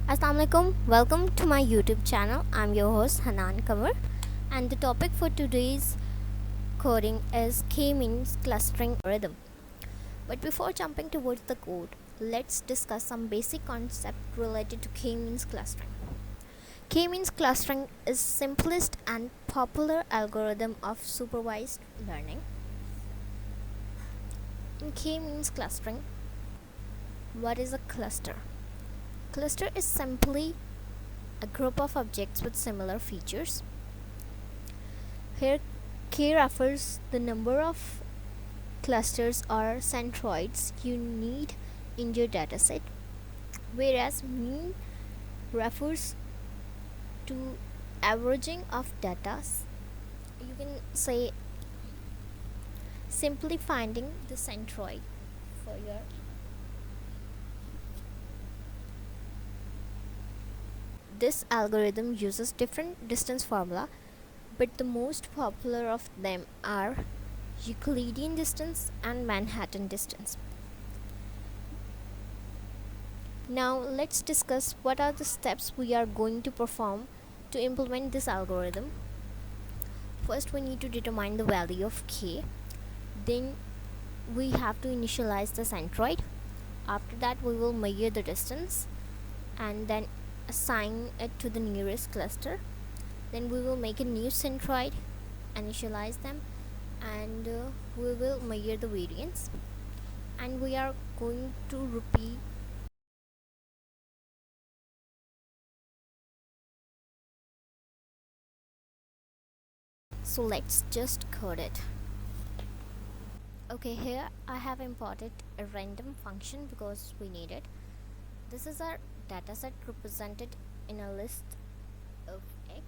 Assalamualaikum, welcome to my YouTube channel. I'm your host Hanan Kamar, and the topic for today's coding is k-means clustering algorithm. But before jumping towards the code, let's discuss some basic concept related to k-means clustering. K-means clustering is simplest and popular algorithm of supervised learning. In k-means clustering, what is a cluster? Cluster is simply a group of objects with similar features. Here, K refers the number of clusters or centroids you need in your dataset, whereas mean refers to averaging of data. You can say simply finding the centroid for your. This algorithm uses different distance formula, but the most popular of them are Euclidean distance and Manhattan distance. Now let's discuss what are the steps we are going to perform to implement this algorithm. First, we need to determine the value of k. Then we have to initialize the centroid. After that, we will measure the distance and then assign it to the nearest cluster. Then we will make a new centroid, initialize them, and we will measure the variance, and we are going to repeat. So let's just code it. Okay, here I have imported a random function because we need it. This is our dataset represented in a list of x.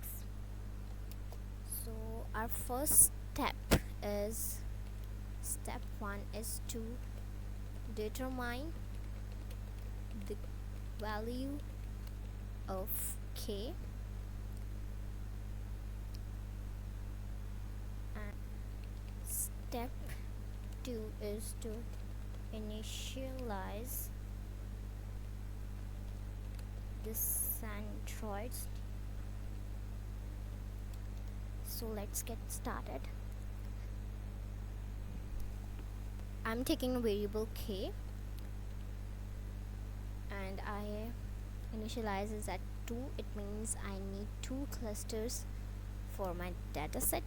So our first step 1 is to determine the value of k, and step 2 is to initialize the centroids. So let's get started. I'm taking a variable k and I initialize is at 2. It means I need 2 clusters for my dataset.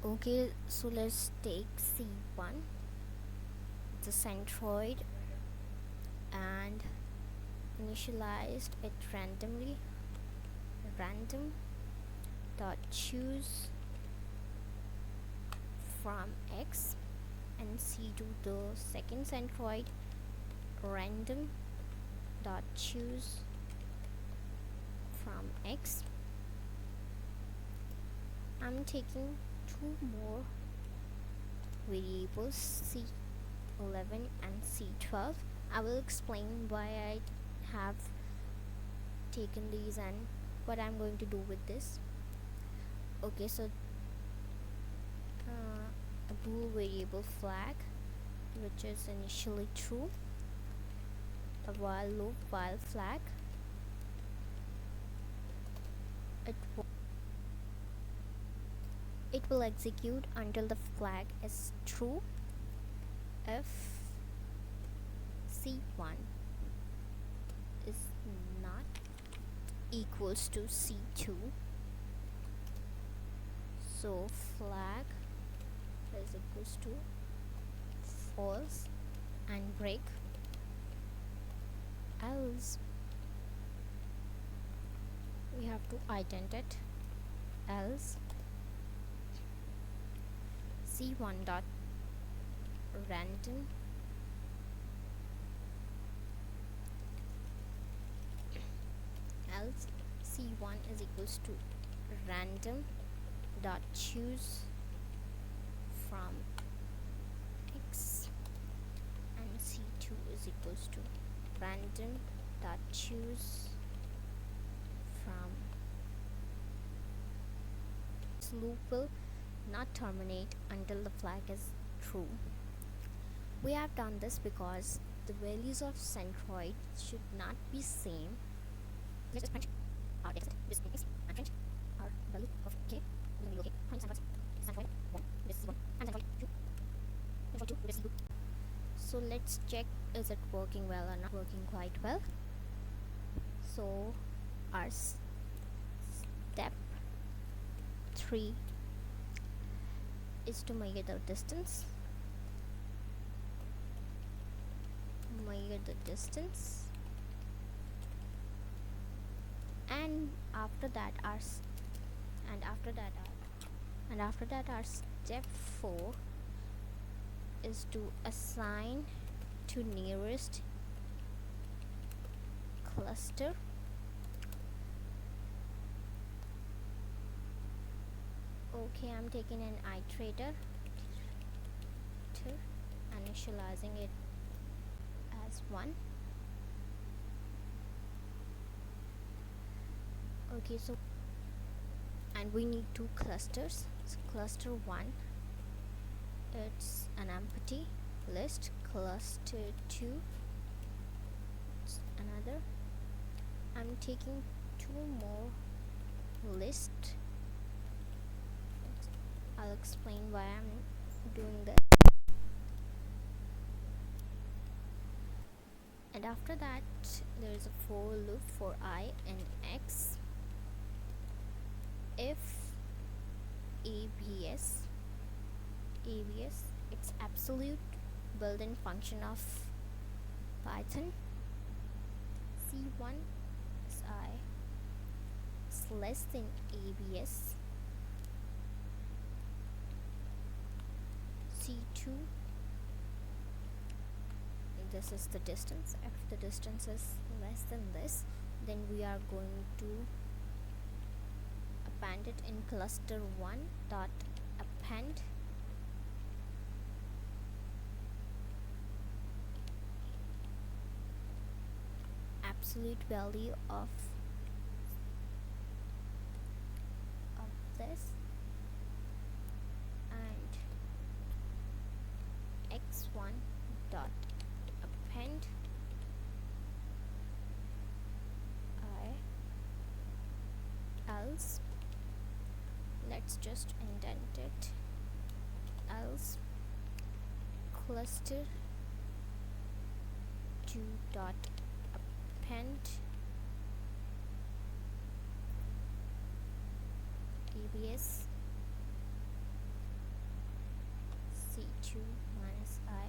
Okay, so let's take C1, the centroid, and initialized it randomly. Random dot choose from x, and C2, the second centroid, random dot choose from x. I'm taking 2 more variables, C11 and C12. I will explain why I have taken these and what I'm going to do with this. Okay, so a bool variable flag, which is initially true, a while loop while flag. It will execute until the flag is true if C1 is not equals to C2. So flag is equals to false and break, else we have to ident it, else C1 dot random else C1 is equals to random dot choose from x, and C2 is equals to random dot choose from. This loop will not terminate until the flag is true. We have done this because the values of centroid should not be same. Let's just print our data set. This is and print our value of k. Then we will get how many centroid 1, this is 1, and centroid 2, centroid 2, this is 2. So let's check, is it working well or not working quite well. So our step 3 is to measure the distance. And after that our step 4 is to assign to nearest cluster. Okay, I'm taking an iterator, initializing it as 1. Okay, so and we need 2 clusters. So cluster 1, it's an empty list. Cluster 2, it's another. I'm taking 2 more lists. I'll explain why I'm doing this. And after that there is a for loop for I and x. If abs, it's absolute built-in function of Python. C1 is I is less than abs. C2, this is the distance. If the distance is less than this, then we are going to append it in cluster 1 dot append absolute value of this, and x1 dot append else, let's just indent it, else cluster 2 dot append abs c2 minus I,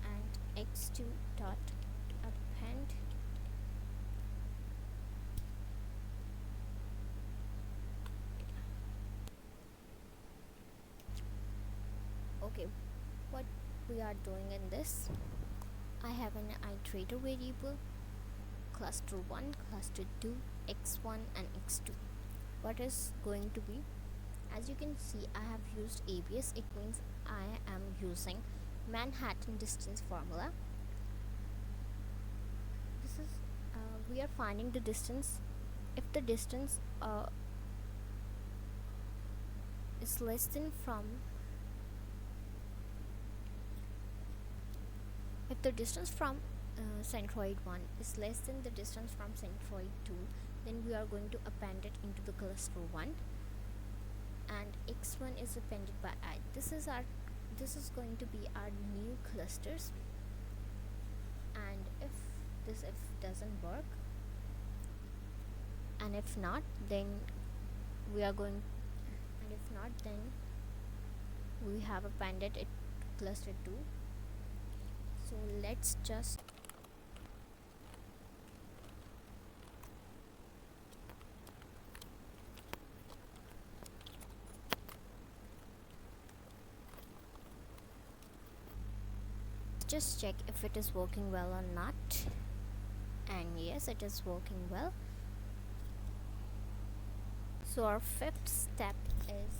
and x2 dot append okay. What we are doing in this, I have an iterator variable cluster 1, cluster 2, x1 and x2. What is going to be, as you can see, I have used abs. It means I am using Manhattan distance formula. This is we are finding the distance. If the distance is less than from, if the distance from centroid 1 is less than the distance from centroid 2, then we are going to append it into the cluster 1, and x1 is appended by I. This is going to be our new clusters, and if doesn't work, and if not, then we have appended it cluster 2. So let's just check if it is working well or not, and yes, it is working well. So our 5th step is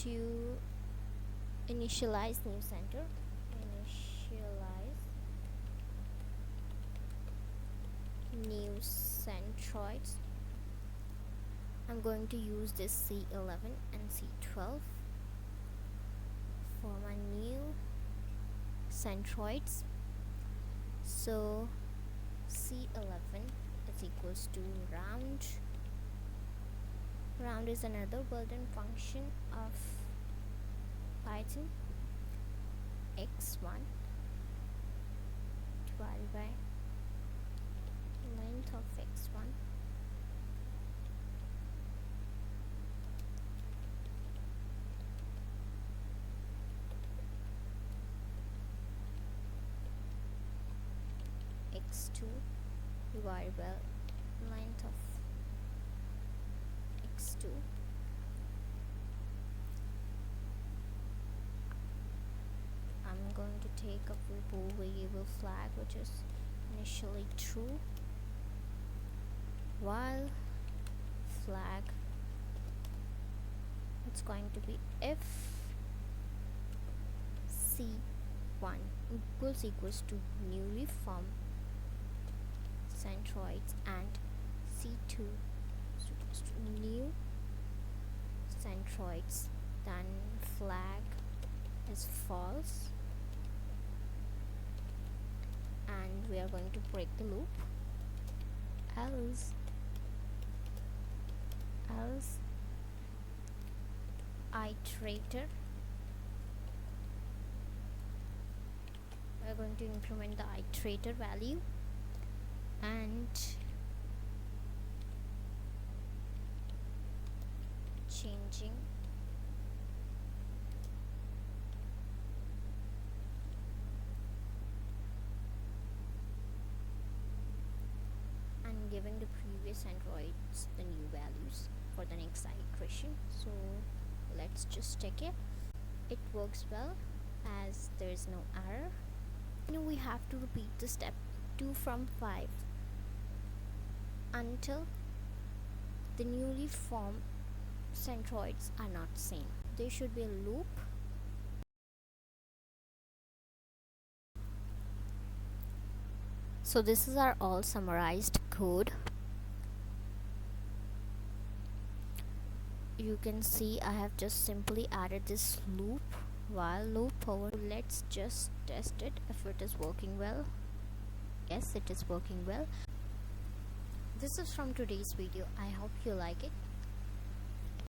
to initialize new center. New centroids. I'm going to use this C11 and C12 for my new centroids. So C11 is equals to round. Round is another built-in function of Python. X1 divided by length of x1 x2 divided by length of x2 I'm going to take a bool variable flag which is initially true, while flag it's going to be if C1 equals to newly formed centroids and C2 is equals to new centroids, then flag is false and we are going to break the loop, else iterator, we are going to increment the iterator value and changing and giving the previous androids the new values for the next iteration. So let's just check it. It works well as there is no error. Now we have to repeat the step 2 from 5 until the newly formed centroids are not seen. There should be a loop. So this is our all summarized code. You can see I have just simply added this loop, while loop over. Let's just test it if it is working well. Yes, it is working well. This is from today's video. I hope you like it.